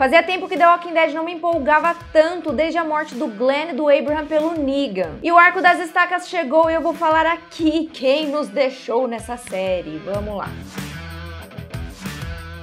Fazia tempo que The Walking Dead não me empolgava tanto desde a morte do Glenn e do Abraham pelo Negan. E o arco das estacas chegou e eu vou falar aqui quem nos deixou nessa série. Vamos lá.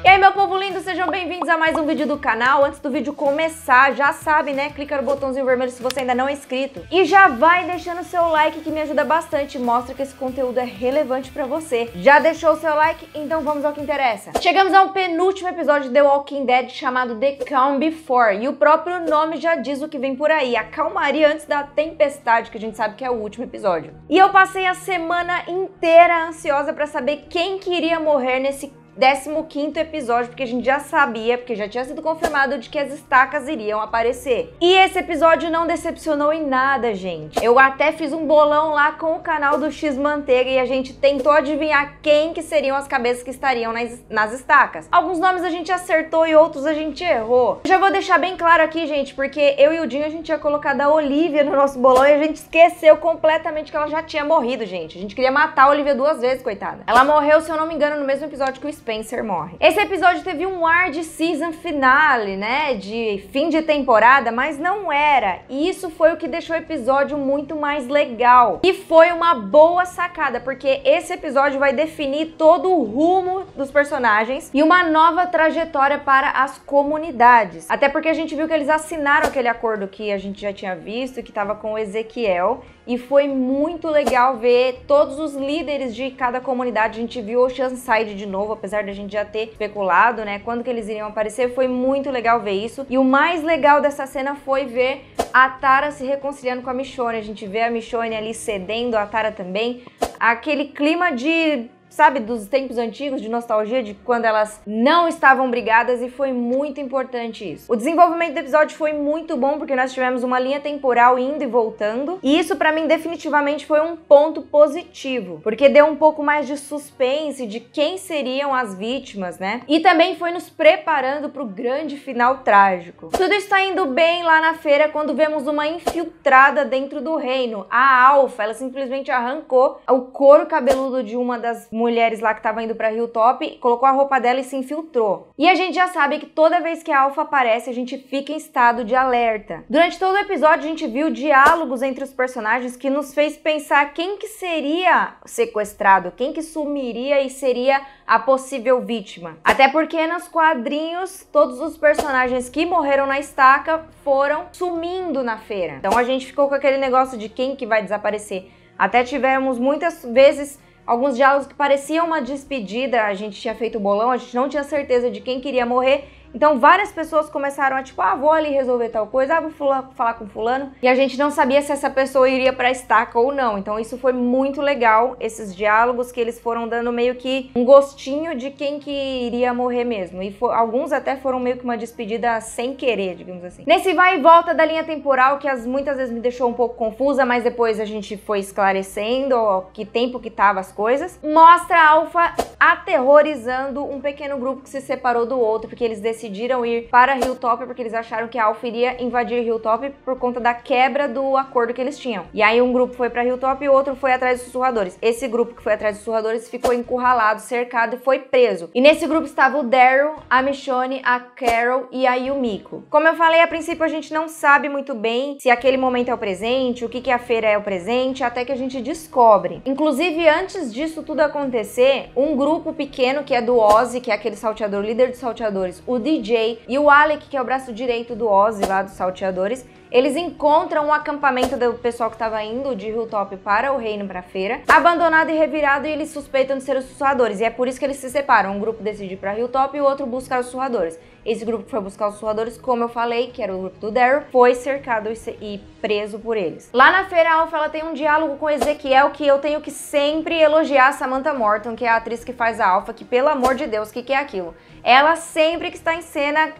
E aí, meu povo lindo, sejam bem-vindos a mais um vídeo do canal. Antes do vídeo começar, já sabe, né? Clica no botãozinho vermelho se você ainda não é inscrito. E já vai deixando o seu like que me ajuda bastante, mostra que esse conteúdo é relevante pra você. Já deixou o seu like? Então vamos ao que interessa. Chegamos ao penúltimo episódio de The Walking Dead chamado The Calm Before. E o próprio nome já diz o que vem por aí, a calmaria antes da tempestade, que a gente sabe que é o último episódio. E eu passei a semana inteira ansiosa pra saber quem que iria morrer nesse 15º episódio, porque a gente já sabia, porque já tinha sido confirmado de que as estacas iriam aparecer. E esse episódio não decepcionou em nada, gente. Eu até fiz um bolão lá com o canal do X Manteiga e a gente tentou adivinhar quem que seriam as cabeças que estariam nas estacas. Alguns nomes a gente acertou e outros a gente errou. Eu já vou deixar bem claro aqui, gente, porque eu e o Dinho a gente tinha colocado a Olivia no nosso bolão e a gente esqueceu completamente que ela já tinha morrido, gente. A gente queria matar a Olivia 2 vezes, coitada. Ela morreu, se eu não me engano, no mesmo episódio que o Spencer morre. Esse episódio teve um ar de season finale, né, de fim de temporada, mas não era. E isso foi o que deixou o episódio muito mais legal. E foi uma boa sacada, porque esse episódio vai definir todo o rumo dos personagens e uma nova trajetória para as comunidades. Até porque a gente viu que eles assinaram aquele acordo que a gente já tinha visto, que estava com o Ezequiel, e foi muito legal ver todos os líderes de cada comunidade. A gente viu Oceanside de novo, apesar de a gente já ter especulado, né, quando que eles iriam aparecer. Foi muito legal ver isso. E o mais legal dessa cena foi ver a Tara se reconciliando com a Michonne. A gente vê a Michonne ali cedendo, a Tara também. Aquele clima de, sabe, dos tempos antigos, de nostalgia, de quando elas não estavam brigadas, e foi muito importante isso. O desenvolvimento do episódio foi muito bom, porque nós tivemos uma linha temporal indo e voltando, e isso pra mim definitivamente foi um ponto positivo, porque deu um pouco mais de suspense de quem seriam as vítimas, né? E também foi nos preparando pro grande final trágico. Tudo está indo bem lá na feira quando vemos uma infiltrada dentro do reino. A Alpha, ela simplesmente arrancou o couro cabeludo de uma das mulheres lá que estavam indo pra Hilltop, colocou a roupa dela e se infiltrou. E a gente já sabe que toda vez que a Alpha aparece, a gente fica em estado de alerta. Durante todo o episódio, a gente viu diálogos entre os personagens que nos fez pensar quem que seria sequestrado, quem que sumiria e seria a possível vítima. Até porque nos quadrinhos, todos os personagens que morreram na estaca foram sumindo na feira. Então a gente ficou com aquele negócio de quem que vai desaparecer. Até tivemos muitas vezes alguns diálogos que pareciam uma despedida. A gente tinha feito o bolão, a gente não tinha certeza de quem queria morrer. Então várias pessoas começaram a tipo, vou ali resolver tal coisa, vou falar com fulano. E a gente não sabia se essa pessoa iria pra estaca ou não. Então isso foi muito legal, esses diálogos que eles foram dando meio que um gostinho de quem que iria morrer mesmo. E alguns até foram meio que uma despedida sem querer, digamos assim. Nesse vai e volta da linha temporal, que muitas vezes me deixou um pouco confusa, mas depois a gente foi esclarecendo que tempo que tava as coisas. Mostra a Alpha aterrorizando um pequeno grupo que se separou do outro, porque eles decidiram ir para Hilltop porque eles acharam que a Alpha iria invadir Hilltop por conta da quebra do acordo que eles tinham. E aí um grupo foi para Hilltop e o outro foi atrás dos sussurradores. Esse grupo que foi atrás dos sussurradores ficou encurralado, cercado e foi preso. E nesse grupo estava o Daryl, a Michonne, a Carol e a Yumiko. Como eu falei, a princípio a gente não sabe muito bem se aquele momento é o presente, o que a feira é o presente, até que a gente descobre. Inclusive, antes disso tudo acontecer, um grupo pequeno que é do Ozzy, que é aquele salteador, líder dos salteadores, o DJ e o Alec, que é o braço direito do Ozzy lá dos salteadores, eles encontram um acampamento do pessoal que estava indo de Hilltop para o reino, para a feira, abandonado e revirado, e eles suspeitam de ser os sussurradores. E é por isso que eles se separam. Um grupo decide ir para Hilltop e o outro buscar os sussurradores. Esse grupo que foi buscar os sussurradores, como eu falei, que era o grupo do Daryl, foi cercado e preso por eles. Lá na feira, a Alpha, ela tem um diálogo com Ezequiel que eu tenho que sempre elogiar a Samantha Morton, que é a atriz que faz a Alpha, que pelo amor de Deus, o que é aquilo? Ela sempre que está em cena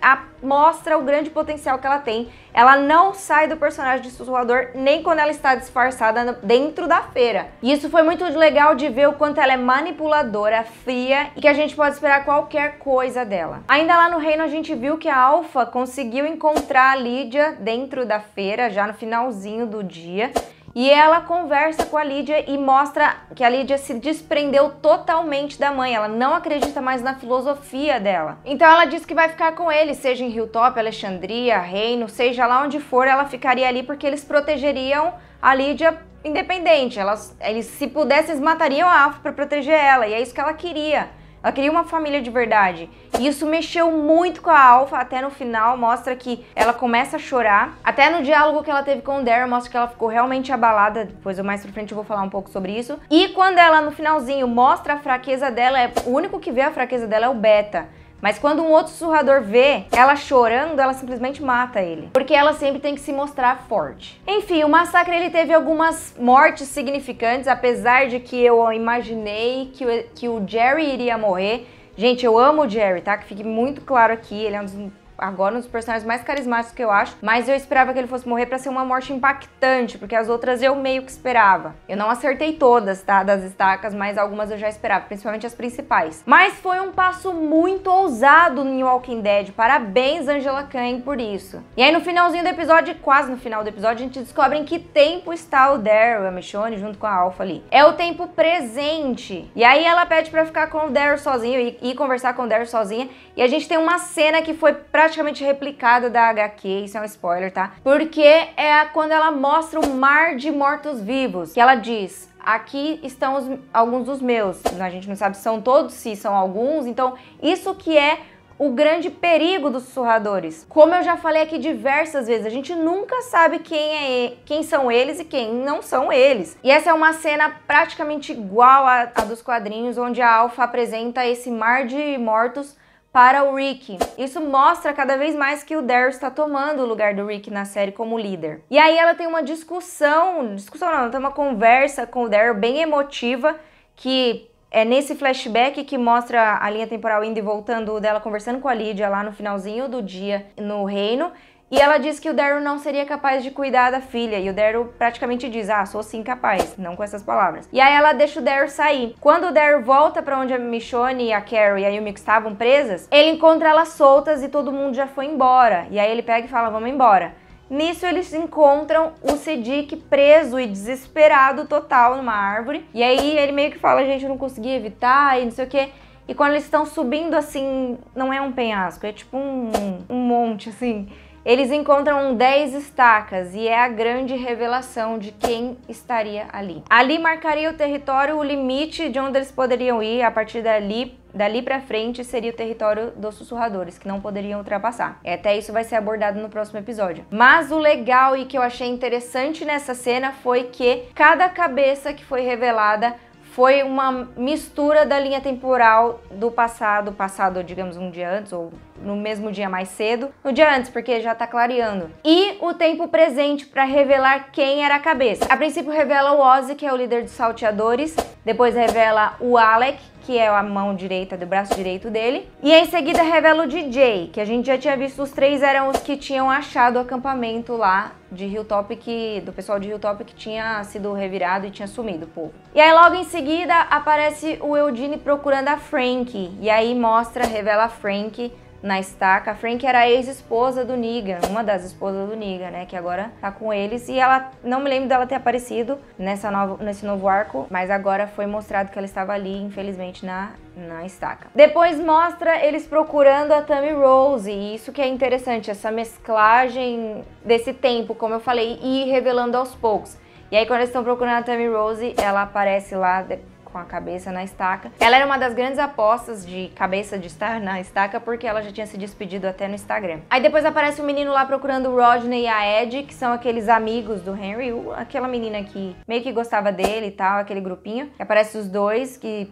mostra o grande potencial que ela tem. Ela não sai do personagem de sussurrador nem quando ela está disfarçada dentro da feira. E isso foi muito legal de ver o quanto ela é manipuladora, fria, e que a gente pode esperar qualquer coisa dela. Ainda lá no reino a gente viu que a Alpha conseguiu encontrar a Lydia dentro da feira, já no finalzinho do dia. e ela conversa com a Lydia e mostra que a Lydia se desprendeu totalmente da mãe, ela não acredita mais na filosofia dela. Então ela diz que vai ficar com ele, seja em Hilltop, Alexandria, Reino, seja lá onde for, ela ficaria ali porque eles protegeriam a Lydia independente. Eles, se pudessem, eles matariam a Alpha para proteger ela, e é isso que ela queria. Ela queria uma família de verdade. E isso mexeu muito com a Alpha, até no final mostra que ela começa a chorar. Até no diálogo que ela teve com o Daryl, mostra que ela ficou realmente abalada. Depois, mais pra frente, eu vou falar um pouco sobre isso. E quando ela, no finalzinho, mostra a fraqueza dela, o único que vê a fraqueza dela é o Beta. Mas quando um outro sussurrador vê ela chorando, ela simplesmente mata ele. Porque ela sempre tem que se mostrar forte. Enfim, o massacre ele teve algumas mortes significantes, apesar de que eu imaginei que o Jerry iria morrer. Gente, eu amo o Jerry, tá? Que fique muito claro aqui, ele é agora um dos personagens mais carismáticos que eu acho, mas eu esperava que ele fosse morrer pra ser uma morte impactante, porque as outras eu meio que esperava. Eu não acertei todas, tá, das estacas, mas algumas eu já esperava, principalmente as principais. Mas foi um passo muito ousado no Walking Dead, parabéns Angela Kang por isso. E aí no finalzinho do episódio, quase no final do episódio, a gente descobre em que tempo está o Daryl, a Michonne, junto com a Alpha ali. É o tempo presente. E aí ela pede pra ficar com o Daryl sozinho e conversar com o Daryl sozinha, e a gente tem uma cena que foi praticamente replicada da HQ, isso é um spoiler, tá? Porque é quando ela mostra o mar de mortos-vivos, que ela diz: aqui estão alguns dos meus. A gente não sabe se são todos, se são alguns, então isso que é o grande perigo dos sussurradores. Como eu já falei aqui diversas vezes, a gente nunca sabe quem são eles e quem não são eles. E essa é uma cena praticamente igual à dos quadrinhos, onde a Alpha apresenta esse mar de mortos para o Rick. Isso mostra cada vez mais que o Daryl está tomando o lugar do Rick na série como líder. E aí ela tem uma ela tem uma conversa com o Daryl bem emotiva, que é nesse flashback que mostra a linha temporal indo e voltando dela conversando com a Lydia lá no finalzinho do dia no Reino. E ela diz que o Daryl não seria capaz de cuidar da filha. E o Daryl praticamente diz: ah, sou sim capaz. Não com essas palavras. E aí ela deixa o Daryl sair. Quando o Daryl volta pra onde a Michonne, a Carrie e a Yumiko estavam presas, ele encontra elas soltas e todo mundo já foi embora. E aí ele pega e fala: vamos embora. Nisso eles encontram o Siddiq preso e desesperado total numa árvore. E aí ele meio que fala: gente, eu não consegui evitar e não sei o que. E quando eles estão subindo assim, não é um penhasco, é tipo um monte assim. Eles encontram 10 estacas e é a grande revelação de quem estaria ali. Ali marcaria o território, o limite de onde eles poderiam ir. A partir dali pra frente seria o território dos sussurradores, que não poderiam ultrapassar. E até isso vai ser abordado no próximo episódio. Mas o legal e que eu achei interessante nessa cena foi que cada cabeça que foi revelada foi uma mistura da linha temporal do passado, digamos um dia antes, ou no mesmo dia mais cedo, no dia antes, porque já tá clareando. E o tempo presente para revelar quem era a cabeça. A princípio revela o Ozzy, que é o líder dos salteadores, depois revela o Alec, que é a mão direita do braço direito dele, e em seguida revela o DJ, que a gente já tinha visto, os 3 eram os que tinham achado o acampamento lá de Hilltop, do pessoal de Hilltop, que tinha sido revirado e tinha sumido o povo. E aí logo em seguida aparece o Eugene procurando a Frank, e aí revela a Frank na estaca. A Frank era a ex-esposa do Negan, uma das esposas do Negan, né, que agora tá com eles, e ela, não me lembro dela ter aparecido nesse novo arco, mas agora foi mostrado que ela estava ali, infelizmente, na estaca. Depois mostra eles procurando a Tammy Rose, e isso que é interessante, essa mesclagem desse tempo, como eu falei, e revelando aos poucos. E aí quando eles estão procurando a Tammy Rose, ela aparece lá com a cabeça na estaca. Ela era uma das grandes apostas de cabeça de estar na estaca, porque ela já tinha se despedido até no Instagram. Aí depois aparece um menino lá procurando o Rodney e a Ed, que são aqueles amigos do Henry, aquela menina que meio que gostava dele e tal, aquele grupinho. E aparece os dois que...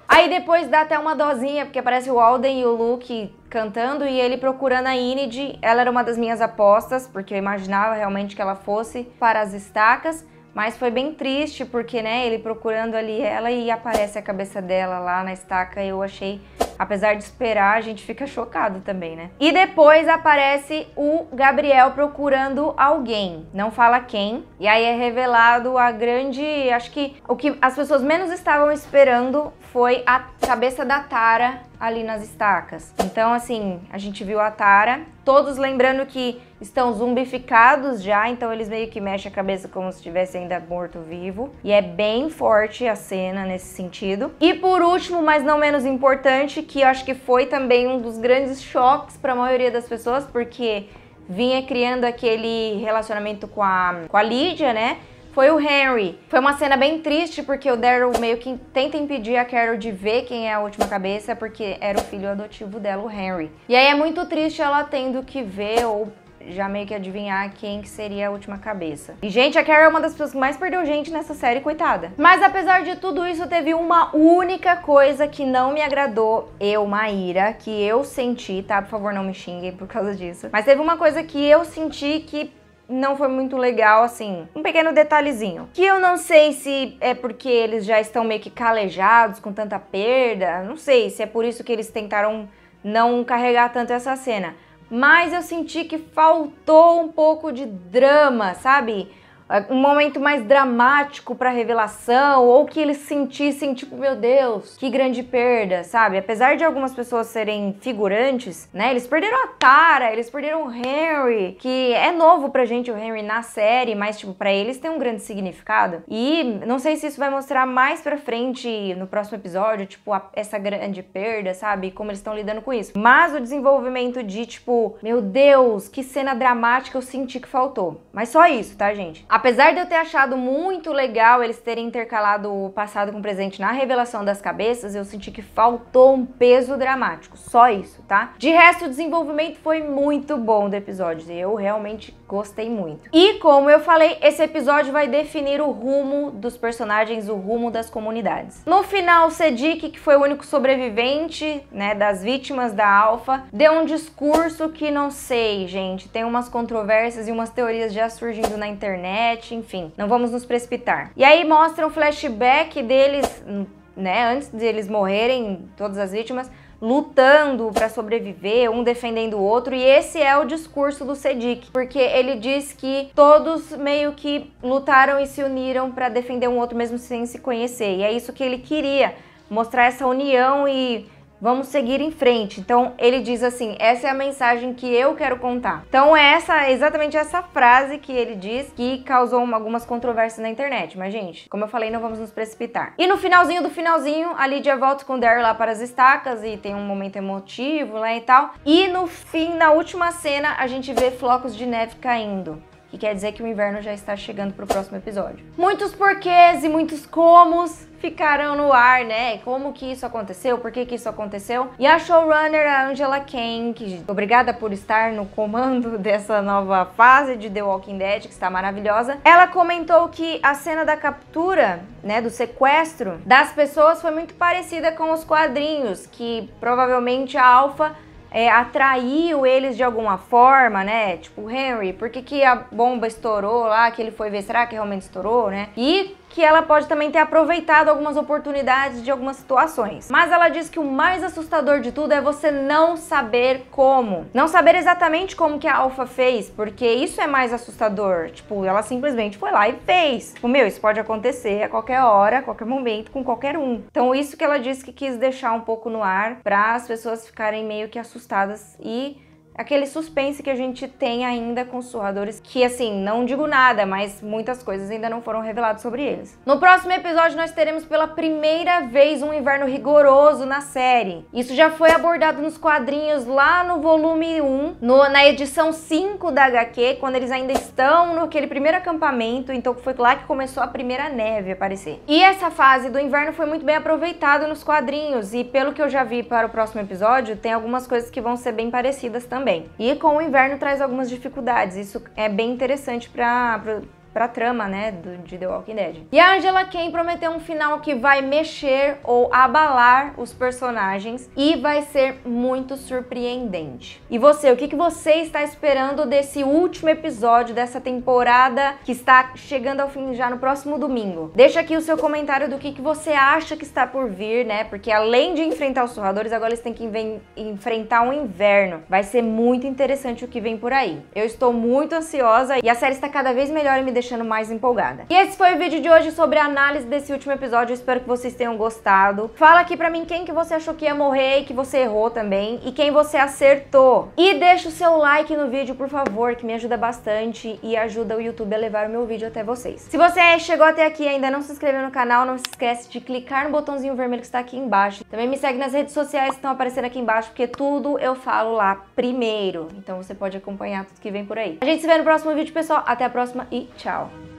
Aí depois dá até uma dosinha, porque aparece o Alden e o Luke cantando e ele procurando a Enid. Ela era uma das minhas apostas, porque eu imaginava realmente que ela fosse para as estacas. Mas foi bem triste, porque, né, ele procurando ali ela e aparece a cabeça dela lá na estaca. Eu achei Apesar de esperar, a gente fica chocado também, né? E depois aparece o Gabriel procurando alguém, não fala quem, e aí é revelado a grande, acho que o que as pessoas menos estavam esperando foi a cabeça da Tara ali nas estacas. Então, assim, a gente viu a Tara, todos lembrando que estão zumbificados já, então eles meio que mexem a cabeça como se estivesse ainda morto-vivo. E é bem forte a cena nesse sentido. E por último, mas não menos importante, que eu acho que foi também um dos grandes choques para a maioria das pessoas, porque vinha criando aquele relacionamento com a Lydia, né? Foi o Henry. Foi uma cena bem triste, porque o Daryl meio que tenta impedir a Carol de ver quem é a última cabeça, porque era o filho adotivo dela, o Henry. E aí é muito triste ela tendo que ver ou já meio que adivinhar quem que seria a última cabeça. E, gente, a Carol é uma das pessoas que mais perdeu gente nessa série, coitada. Mas, apesar de tudo isso, teve uma única coisa que não me agradou, Maíra, que eu senti, tá? Por favor, não me xinguem por causa disso. Mas teve uma coisa que eu senti que não foi muito legal, assim, um pequeno detalhezinho. Que eu não sei se é porque eles já estão meio que calejados com tanta perda, não sei se é por isso que eles tentaram não carregar tanto essa cena. Mas eu senti que faltou um pouco de drama, sabe? Um momento mais dramático pra revelação, ou que eles sentissem, tipo, meu Deus, que grande perda, sabe? Apesar de algumas pessoas serem figurantes, né? Eles perderam a Tara, eles perderam o Henry, que é novo pra gente o Henry na série, mas, tipo, pra eles tem um grande significado. E não sei se isso vai mostrar mais pra frente no próximo episódio, tipo, essa grande perda, sabe? Como eles estão lidando com isso. Mas o desenvolvimento de, tipo, meu Deus, que cena dramática eu senti que faltou. Mas só isso, tá, gente? Apesar de eu ter achado muito legal eles terem intercalado o passado com o presente na revelação das cabeças, eu senti que faltou um peso dramático. Só isso, tá? De resto, o desenvolvimento foi muito bom do episódio. E eu realmente gostei muito. E como eu falei, esse episódio vai definir o rumo dos personagens, o rumo das comunidades. No final, Cedric, que foi o único sobrevivente, né, das vítimas da Alpha, deu um discurso que não sei, gente. Tem umas controvérsias e umas teorias já surgindo na internet, enfim. Não vamos nos precipitar. E aí mostra um flashback deles, né, antes deles morrerem, todas as vítimas, lutando para sobreviver, um defendendo o outro, e esse é o discurso do Cedric, porque ele diz que todos meio que lutaram e se uniram para defender um outro mesmo sem se conhecer, e é isso que ele queria, mostrar essa união e vamos seguir em frente. Então ele diz assim, essa é a mensagem que eu quero contar. Então é exatamente essa frase que ele diz que causou algumas controvérsias na internet. Mas, gente, como eu falei, não vamos nos precipitar. E no finalzinho do finalzinho, a Lydia volta com o Daryl lá para as estacas e tem um momento emotivo lá e tal. E no fim, na última cena, a gente vê flocos de neve caindo. Que quer dizer que o inverno já está chegando pro próximo episódio. Muitos porquês e muitos comos ficaram no ar, né? Como que isso aconteceu? Por que que isso aconteceu? E a showrunner, a Angela Kang, que obrigada por estar no comando dessa nova fase de The Walking Dead, que está maravilhosa, ela comentou que a cena da captura, né, do sequestro das pessoas foi muito parecida com os quadrinhos, que provavelmente a Alpha atraiu eles de alguma forma, né? Tipo, Henry, por que que a bomba estourou lá, que ele foi ver, será que realmente estourou, né? E que ela pode também ter aproveitado algumas oportunidades de algumas situações. Mas ela diz que o mais assustador de tudo é você não saber como. Não saber exatamente como que a Alpha fez, porque isso é mais assustador. Tipo, ela simplesmente foi lá e fez. Tipo, meu, isso pode acontecer a qualquer hora, a qualquer momento, com qualquer um. Então isso que ela disse que quis deixar um pouco no ar para as pessoas ficarem meio que assustadas e aquele suspense que a gente tem ainda com os Sussurradores, que assim, não digo nada, mas muitas coisas ainda não foram reveladas sobre eles. No próximo episódio nós teremos pela primeira vez um inverno rigoroso na série. Isso já foi abordado nos quadrinhos lá no volume 1, na edição 5 da HQ, quando eles ainda estão naquele primeiro acampamento, então foi lá que começou a primeira neve a aparecer. E essa fase do inverno foi muito bem aproveitada nos quadrinhos, e pelo que eu já vi para o próximo episódio, tem algumas coisas que vão ser bem parecidas também. E com o inverno traz algumas dificuldades, isso é bem interessante para pra trama, né, de The Walking Dead. E a Angela Kang prometeu um final que vai mexer ou abalar os personagens e vai ser muito surpreendente. E você, o que você está esperando desse último episódio dessa temporada que está chegando ao fim já no próximo domingo? Deixa aqui o seu comentário do que você acha que está por vir, né, porque além de enfrentar os surradores, agora eles têm que enfrentar um inverno. Vai ser muito interessante o que vem por aí. Eu estou muito ansiosa e a série está cada vez melhor e me deixando mais empolgada. E esse foi o vídeo de hoje sobre a análise desse último episódio. Eu espero que vocês tenham gostado. Fala aqui pra mim quem que você achou que ia morrer e que você errou também, e quem você acertou. E deixa o seu like no vídeo, por favor, que me ajuda bastante e ajuda o YouTube a levar o meu vídeo até vocês. Se você chegou até aqui e ainda não se inscreveu no canal, não se esquece de clicar no botãozinho vermelho que está aqui embaixo. Também me segue nas redes sociais que estão aparecendo aqui embaixo, porque tudo eu falo lá primeiro. Então você pode acompanhar tudo que vem por aí. A gente se vê no próximo vídeo, pessoal. Até a próxima e tchau!